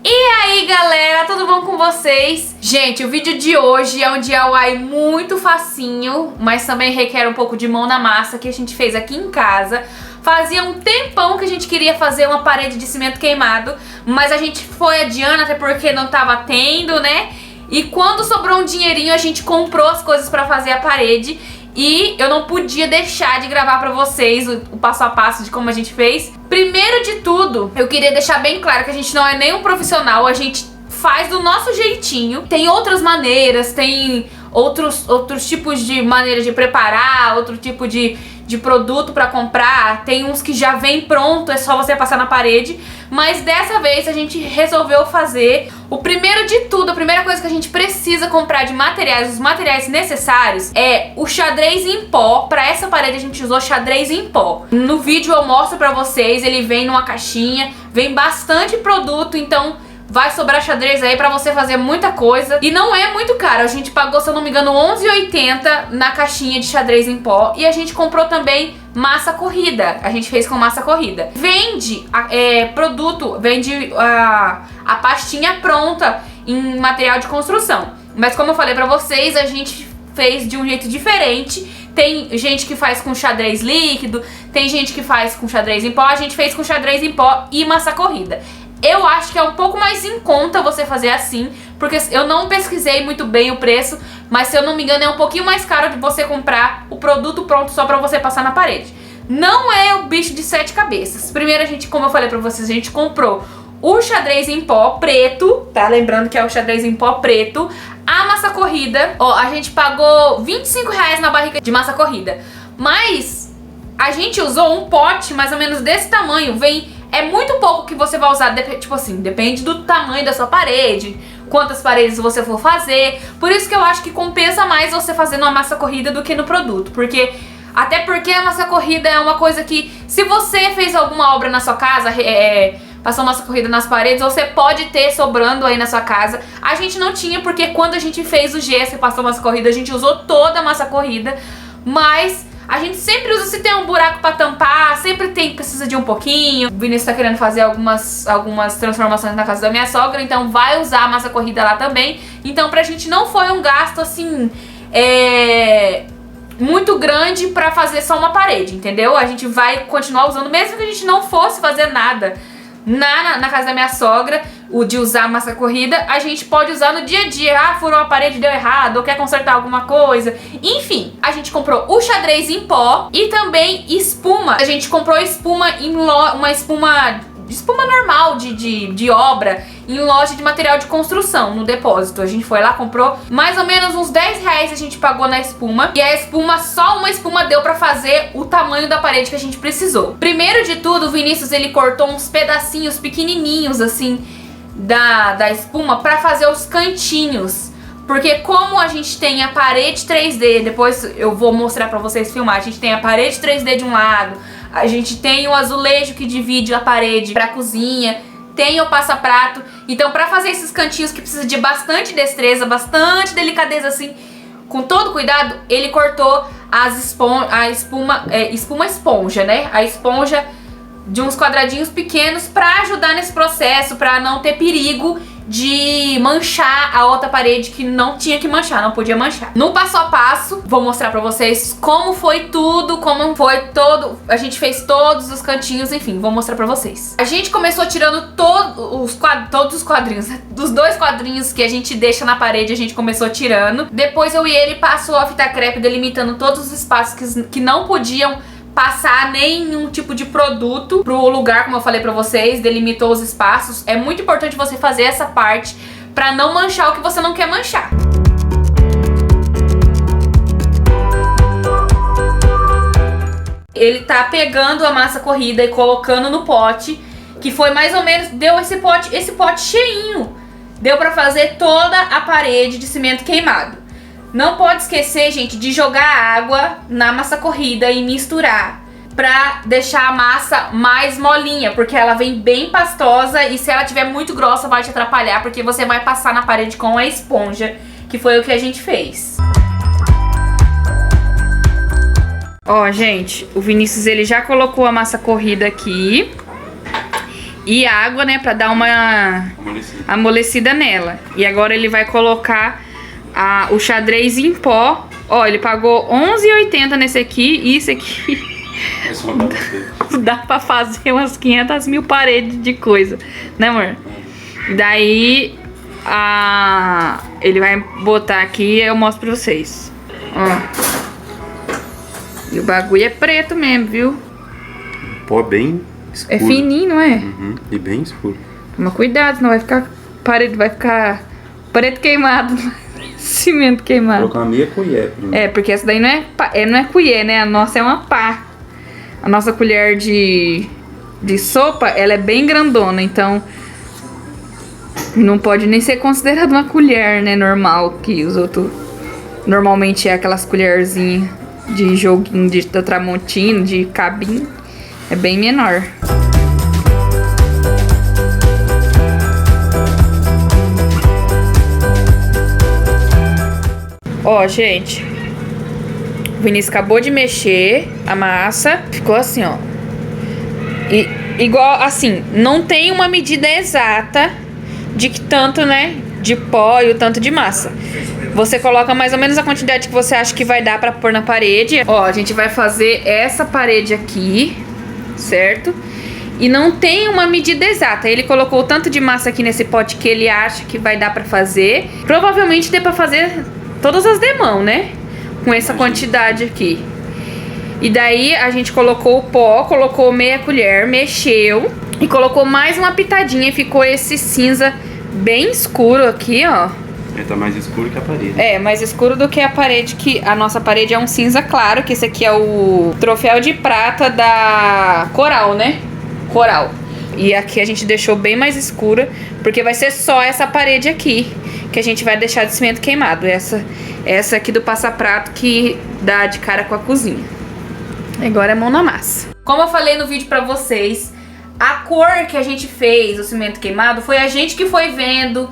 E aí galera, tudo bom com vocês? Gente, o vídeo de hoje é um DIY muito facinho, mas também requer um pouco de mão na massa, que a gente fez aqui em casa. Fazia um tempão que a gente queria fazer uma parede de cimento queimado, mas a gente foi adiando até porque não tava tendo, né? E quando sobrou um dinheirinho a gente comprou as coisas pra fazer a parede. E eu não podia deixar de gravar pra vocês o passo a passo de como a gente fez. Primeiro de tudo, eu queria deixar bem claro que a gente não é nenhum profissional, a gente faz do nosso jeitinho. Tem outras maneiras, tem outros tipos de maneira de preparar, outro tipo de produto pra comprar. Tem uns que já vem pronto, é só você passar na parede. Mas dessa vez a gente resolveu fazer o primeiro de tudo. A primeira coisa que a gente precisa comprar de materiais, os materiais necessários, é o xadrez em pó. Pra essa parede a gente usou xadrez em pó. No vídeo eu mostro pra vocês, ele vem numa caixinha, vem bastante produto, então vai sobrar xadrez aí pra você fazer muita coisa. E não é muito caro, a gente pagou, se eu não me engano, R$11,80 na caixinha de xadrez em pó. E a gente comprou também massa corrida, a gente fez com massa corrida. Vende produto, vende a pastinha pronta em material de construção. Mas como eu falei pra vocês, a gente fez de um jeito diferente. Tem gente que faz com xadrez líquido, tem gente que faz com xadrez em pó. A gente fez com xadrez em pó e massa corrida. Eu acho que é um pouco mais em conta você fazer assim, porque eu não pesquisei muito bem o preço, mas se eu não me engano é um pouquinho mais caro de você comprar o produto pronto só pra você passar na parede. Não é o bicho de 7 cabeças. Primeiro a gente, como eu falei pra vocês, a gente comprou o xadrez em pó preto, tá? Lembrando que é o xadrez em pó preto. A massa corrida, ó, a gente pagou R$25 na barriga de massa corrida, mas a gente usou um pote mais ou menos desse tamanho, é muito pouco que você vai usar, tipo assim, depende do tamanho da sua parede, quantas paredes você for fazer. Por isso que eu acho que compensa mais você fazer numa massa corrida do que no produto. Até porque a massa corrida é uma coisa que, se você fez alguma obra na sua casa, passou massa corrida nas paredes, você pode ter sobrando aí na sua casa. A gente não tinha, porque quando a gente fez o gesso e passou massa corrida, a gente usou toda a massa corrida. Mas a gente sempre usa, se tem um buraco pra tampar, sempre precisa de um pouquinho. O Vinícius tá querendo fazer algumas transformações na casa da minha sogra, então vai usar a massa corrida lá também. Então pra gente não foi um gasto assim, muito grande pra fazer só uma parede, entendeu? A gente vai continuar usando, mesmo que a gente não fosse fazer nada na casa da minha sogra, o de usar massa corrida, a gente pode usar no dia a dia. Ah, furou a parede, deu errado, ou quer consertar alguma coisa. Enfim, a gente comprou o xadrez em pó e também espuma. A gente comprou espuma uma espuma normal de obra em loja de material de construção, no depósito. A gente foi lá, comprou mais ou menos uns R$10 a gente pagou na espuma. E a espuma, só uma espuma deu pra fazer o tamanho da parede que a gente precisou. Primeiro de tudo, o Vinícius, ele cortou uns pedacinhos pequenininhos assim da espuma pra fazer os cantinhos. Porque como a gente tem a parede 3D, depois eu vou mostrar pra vocês filmar, a gente tem a parede 3D de um lado, a gente tem o azulejo que divide a parede pra cozinha, tem o passa-prato. Então pra fazer esses cantinhos que precisa de bastante destreza, bastante delicadeza assim, com todo cuidado, ele cortou a espuma esponja, né? A esponja de uns quadradinhos pequenos pra ajudar nesse processo, pra não ter perigo de manchar a outra parede que não tinha que manchar, não podia manchar. No passo a passo, vou mostrar pra vocês como foi tudo, a gente fez todos os cantinhos, enfim, vou mostrar pra vocês. A gente começou tirando todos os quadrinhos, dos 2 quadrinhos que a gente deixa na parede, a gente começou tirando. Depois eu e ele passou a fita crepe delimitando todos os espaços que não podiam passar nenhum tipo de produto pro lugar, como eu falei pra vocês, delimitou os espaços. É muito importante você fazer essa parte pra não manchar o que você não quer manchar. Ele tá pegando a massa corrida e colocando no pote, que foi mais ou menos, deu esse pote cheinho. Deu pra fazer toda a parede de cimento queimado. Não pode esquecer, gente, de jogar água na massa corrida e misturar pra deixar a massa mais molinha, porque ela vem bem pastosa e se ela tiver muito grossa vai te atrapalhar, porque você vai passar na parede com a esponja, que foi o que a gente fez. Ó, gente, o Vinícius, ele já colocou a massa corrida aqui. e água, né, pra dar uma amolecida nela. E agora ele vai colocar o xadrez em pó. Ó, ele pagou R$11,80 nesse aqui, e esse aqui dá pra fazer umas 500 mil paredes de coisa, né, amor? Daí, ele vai botar aqui e eu mostro pra vocês. Ó. E o bagulho é preto mesmo, viu? Pó bem escuro. É fininho, não é? Uhum. E bem escuro. Toma cuidado, senão vai ficar parede, vai ficar preto queimado, cimento queimado. Vou colocar uma meia colher primeiro. É, porque essa daí não é colher, né? A nossa é uma pá. A nossa colher de sopa, ela é bem grandona, então não pode nem ser considerada uma colher, né? Normal, que os outros normalmente é aquelas colherzinhas de joguinho da Tramontina, de cabinho. É bem menor. Ó, gente, o Vinícius acabou de mexer a massa. Ficou assim, ó. E igual, assim, não tem uma medida exata de que tanto, né, de pó e o tanto de massa. Você coloca mais ou menos a quantidade que você acha que vai dar pra pôr na parede. Ó, a gente vai fazer essa parede aqui, certo? E não tem uma medida exata. Ele colocou o tanto de massa aqui nesse pote que ele acha que vai dar pra fazer. Provavelmente dê pra fazer todas as demãos, né? Com essa quantidade aqui. E daí a gente colocou o pó, colocou meia colher, mexeu e colocou mais uma pitadinha e ficou esse cinza bem escuro aqui, ó. Ele tá mais escuro que a parede. É, mais escuro do que a parede, que a nossa parede é um cinza claro, que esse aqui é o troféu de prata da Coral, né? Coral. E aqui a gente deixou bem mais escura, porque vai ser só essa parede aqui que a gente vai deixar de cimento queimado. Essa aqui do passaprato que dá de cara com a cozinha. Agora é mão na massa. Como eu falei no vídeo pra vocês, a cor que a gente fez, o cimento queimado, foi a gente que foi vendo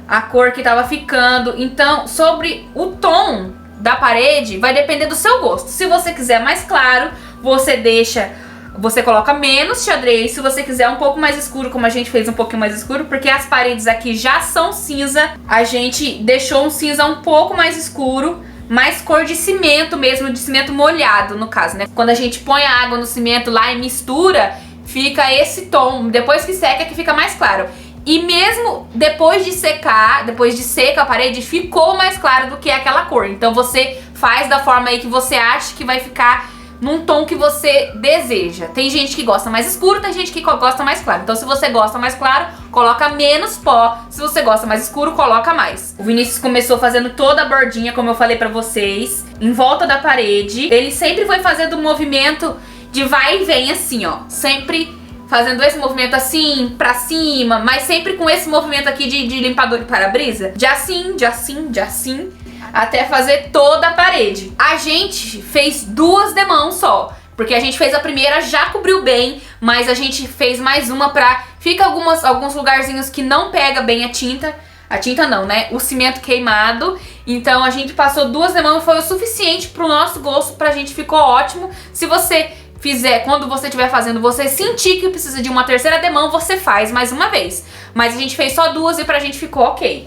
a cor que tava ficando. Então, sobre o tom da parede, vai depender do seu gosto. Se você quiser mais claro, você coloca menos xadrez. Se você quiser um pouco mais escuro, como a gente fez um pouquinho mais escuro, porque as paredes aqui já são cinza, a gente deixou um cinza um pouco mais escuro, mais cor de cimento mesmo, de cimento molhado no caso, né? Quando a gente põe a água no cimento lá e mistura, fica esse tom. Depois que seca que fica mais claro. E mesmo depois de secar, depois de seca a parede, ficou mais claro do que aquela cor. Então você faz da forma aí que você acha que vai ficar num tom que você deseja. Tem gente que gosta mais escuro, tem gente que gosta mais claro. Então se você gosta mais claro, coloca menos pó. Se você gosta mais escuro, coloca mais. O Vinícius começou fazendo toda a bordinha, como eu falei pra vocês, em volta da parede. Ele sempre foi fazendo um movimento de vai e vem assim, ó. Sempre fazendo esse movimento assim, pra cima, mas sempre com esse movimento aqui de limpador de para-brisa. De assim, de assim, de assim, até fazer toda a parede. A gente fez 2 demãos só, porque a gente fez a primeira, já cobriu bem, mas a gente fez mais uma pra... Fica alguns lugarzinhos que não pega bem a tinta não, né? O cimento queimado. Então a gente passou 2 demãos, foi o suficiente pro nosso gosto, pra gente ficou ótimo. Se você fizer, quando você estiver fazendo, você sentir que precisa de uma terceira demão, você faz mais uma vez. Mas a gente fez só 2 e pra gente ficou ok.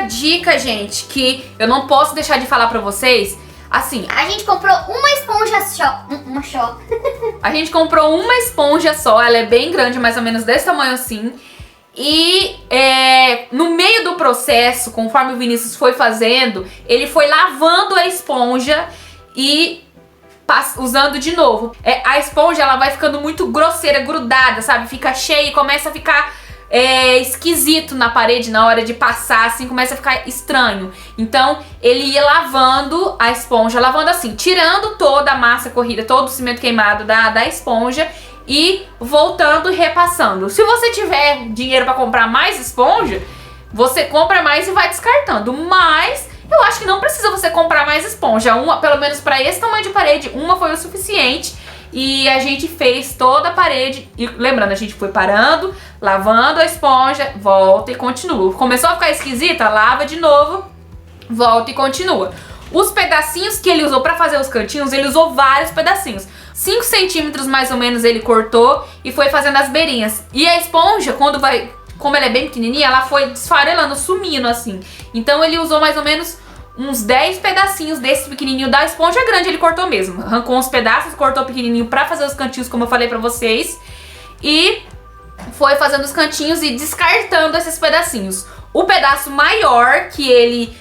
dica, gente, que eu não posso deixar de falar pra vocês, assim, A gente comprou uma esponja só. a gente comprou uma esponja só, ela é bem grande, mais ou menos desse tamanho assim. E no meio do processo, conforme o Vinícius foi fazendo, ele foi lavando a esponja e usando de novo. A esponja, ela vai ficando muito grosseira, grudada, sabe? Fica cheia e começa a ficar esquisito na parede na hora de passar, assim, começa a ficar estranho. Então, ele ia lavando a esponja, lavando assim, tirando toda a massa corrida, todo o cimento queimado da esponja e voltando e repassando. Se você tiver dinheiro pra comprar mais esponja, você compra mais e vai descartando. Mas eu acho que não precisa você comprar mais esponja. Uma, pelo menos pra esse tamanho de parede, uma foi o suficiente. E a gente fez toda a parede. E lembrando, a gente foi parando, lavando a esponja, volta e continua. Começou a ficar esquisita, lava de novo, volta e continua. Os pedacinhos que ele usou pra fazer os cantinhos, ele usou vários pedacinhos. 5 centímetros mais ou menos ele cortou e foi fazendo as beirinhas. E a esponja, quando vai, como ela é bem pequenininha, ela foi desfarelando, sumindo assim. Então ele usou mais ou menos uns 10 pedacinhos desse pequenininho da esponja grande, ele cortou mesmo. Arrancou uns pedaços, cortou pequenininho pra fazer os cantinhos, como eu falei pra vocês. E foi fazendo os cantinhos e descartando esses pedacinhos. O pedaço maior que ele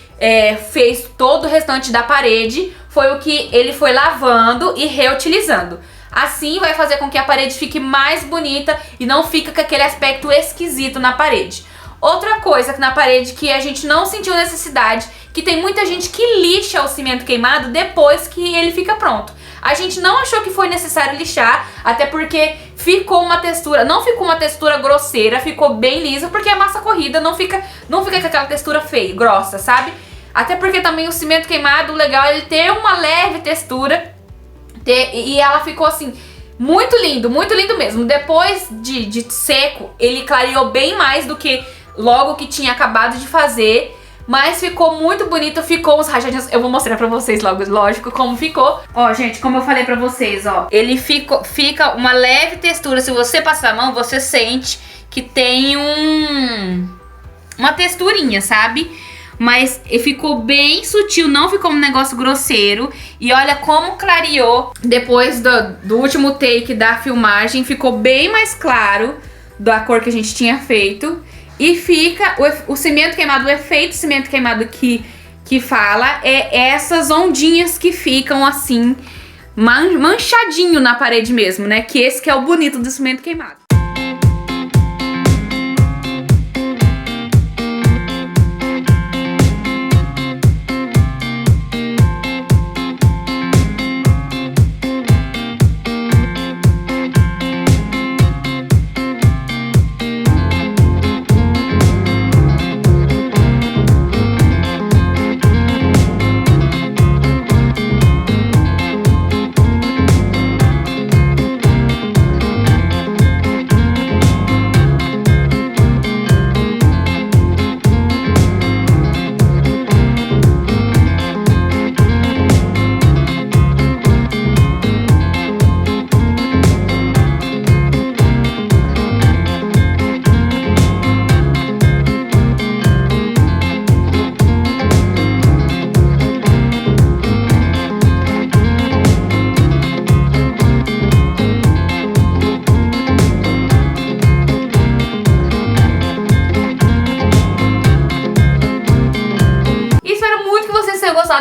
fez todo o restante da parede foi o que ele foi lavando e reutilizando. Assim vai fazer com que a parede fique mais bonita e não fica com aquele aspecto esquisito na parede. Outra coisa que na parede que a gente não sentiu necessidade, que tem muita gente que lixa o cimento queimado depois que ele fica pronto. A gente não achou que foi necessário lixar, até porque ficou uma textura, não ficou uma textura grosseira, ficou bem lisa, porque a massa corrida não fica com aquela textura feia, grossa, sabe? Até porque também o cimento queimado, o legal é ele ter uma leve textura, e ela ficou assim, muito lindo mesmo. Depois de seco, ele clareou bem mais do que logo que tinha acabado de fazer. Mas ficou muito bonito, ficou uns rajadinhos. Eu vou mostrar pra vocês logo, lógico, como ficou. Ó, gente, como eu falei pra vocês, ó, ele fica uma leve textura. Se você passar a mão, você sente que tem uma texturinha, sabe? Mas ficou bem sutil, não ficou um negócio grosseiro. E olha como clareou depois do último take da filmagem. Ficou bem mais claro da cor que a gente tinha feito. E fica o cimento queimado, o efeito cimento queimado que fala é essas ondinhas que ficam assim, manchadinho na parede mesmo, né? Que esse que é o bonito do cimento queimado.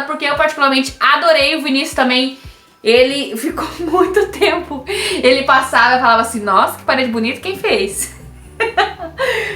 Porque eu particularmente adorei. O Vinícius também, ele ficou muito tempo, ele passava e falava assim, nossa, que parede bonita, quem fez?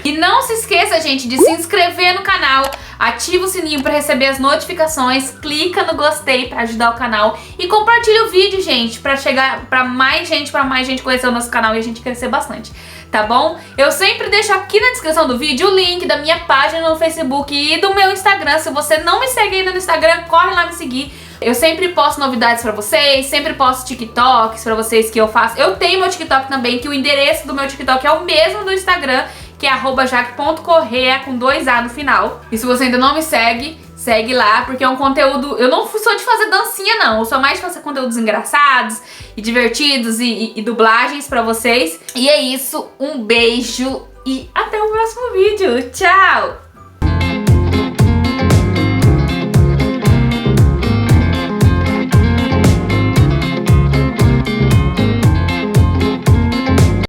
E não se esqueça, gente, de se inscrever no canal, ativa o sininho para receber as notificações, clica no gostei para ajudar o canal e compartilha o vídeo, gente, para chegar para mais gente conhecer o nosso canal e a gente crescer bastante, tá bom? Eu sempre deixo aqui na descrição do vídeo o link da minha página no Facebook e do meu Instagram. Se você não me segue ainda no Instagram, corre lá me seguir. Eu sempre posto novidades pra vocês, sempre posto TikToks pra vocês que eu faço. Eu tenho meu TikTok também, que o endereço do meu TikTok é o mesmo do Instagram, que é @jaque.correa com 2A no final. E se você ainda não me segue, segue lá, porque é um conteúdo... Eu não sou de fazer dancinha, não. Eu sou mais de fazer conteúdos engraçados e divertidos e dublagens pra vocês. E é isso, um beijo e até o próximo vídeo. Tchau!